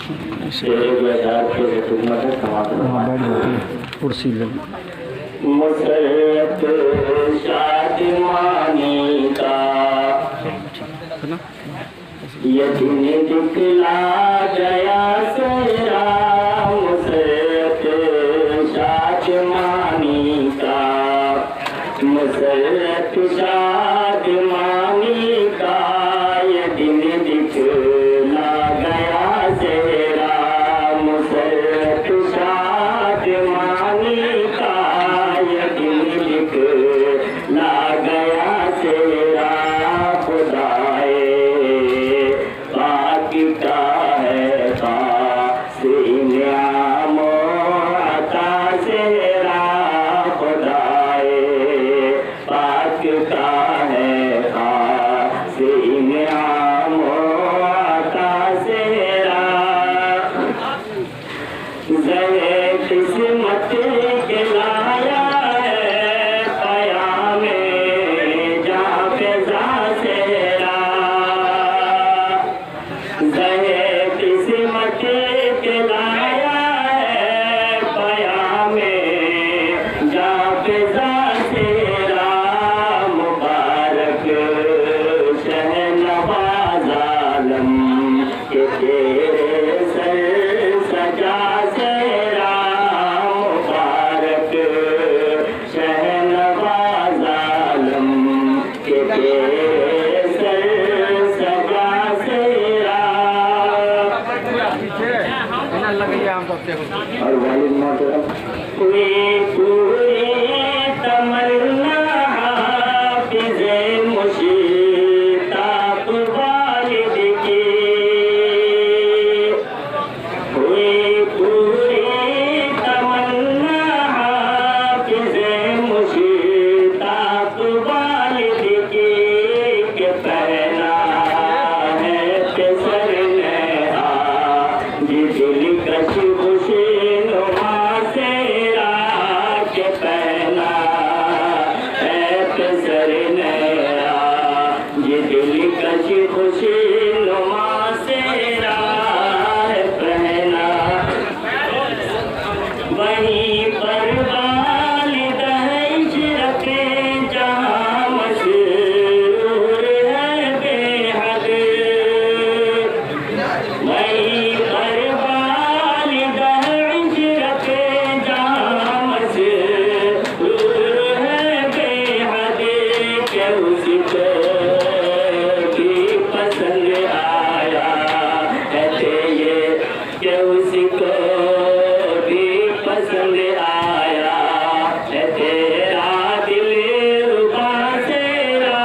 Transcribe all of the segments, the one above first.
बैठ जाती है कुर्सी ले मुसरत शादमानी का ये दिन दिखला गया सेरा मुसरत शादमानी का मुसरत शादमानी का ये दिन दिखला गया सेरा मुसरत शादमानी का ये दिन दिखला गया सेरा खुदाए पाक का है सीन्यामो अता सेरा खुदाए पाक का है सीन्यामो अता सेरा जहे किस्मत के लाया है पयामे जा फिजा सेरा जहे किस्मत के लाया है पयामे जा फिजा सेरा मुबारक शहनवाज आलम के तेरे सर सजा सेरा मुबारक शहनवाज आलम के तेरे सर सजा सेरा और वालिद मोहतरम कोई पूरी तमन्ना हाफिज़े मुश्ताक़ वालिद की कोई पूरी तमन्ना हाफिज़े मुश्ताक़ वालिद की के पहना है के सर ने दिल कश खुशनुमा सेरा के पहना है के सर ने दिल कश खुशनुमा सेरा है पहना वहीं पर वालिद है इशरके जहाँ मशहूर है बेहद वहीं पर वालिद है इशरके जहाँ मशहूर है बेहद के उसको भी पसंद आया है ये के उसको भी पसंद आया है तेरा दिल रुबा सेरा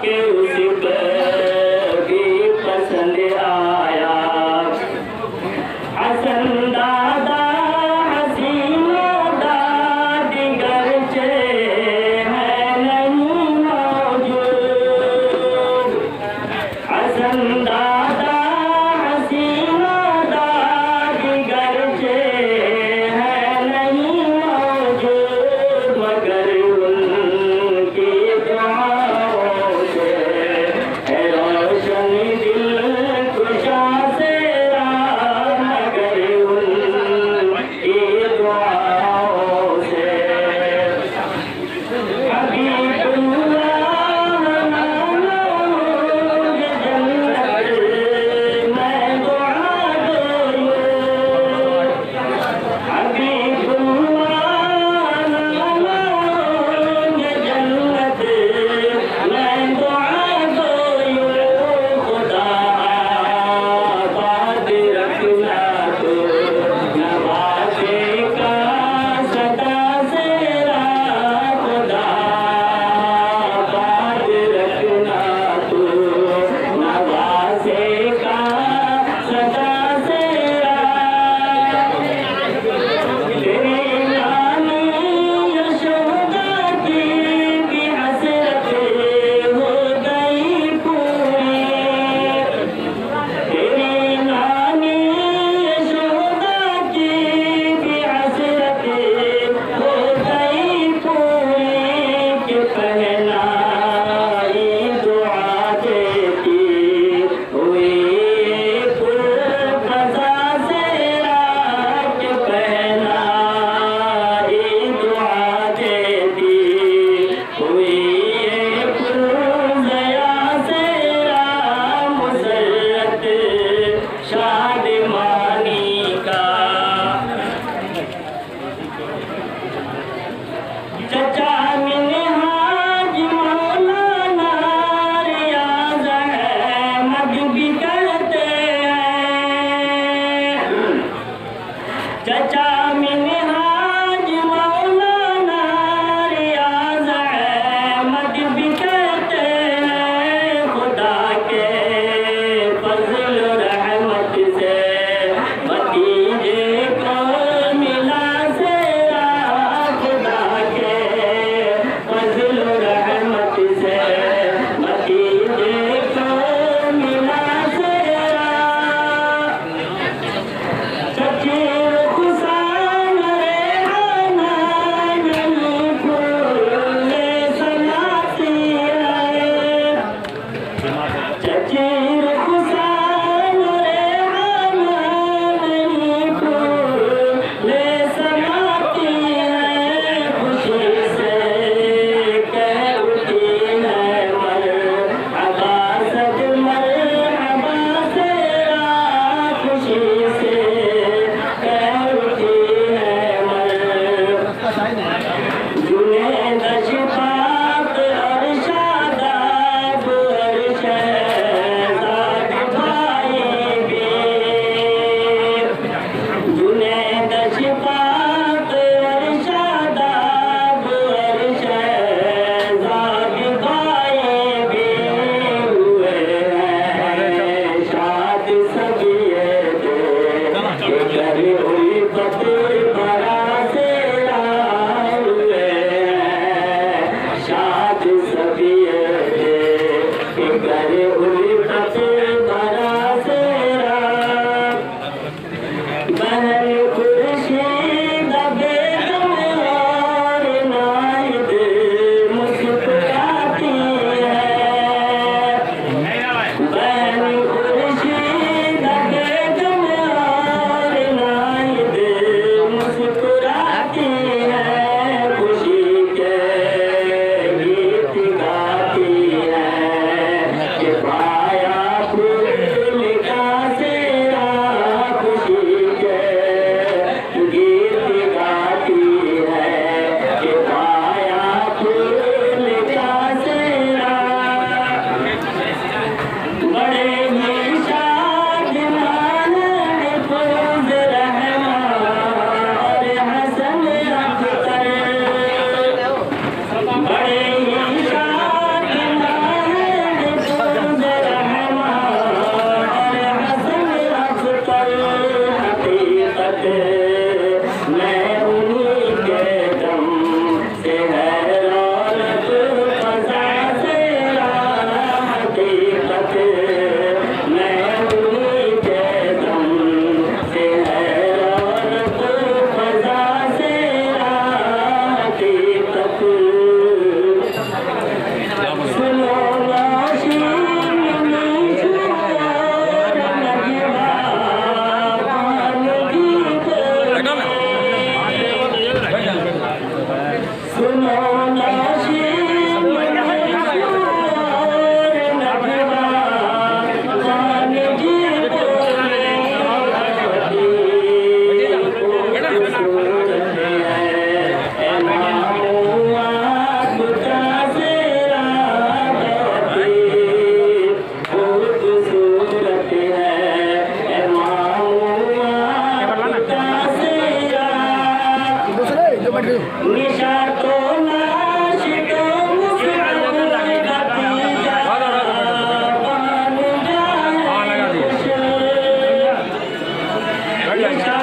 के उसको भी पसंद आया ये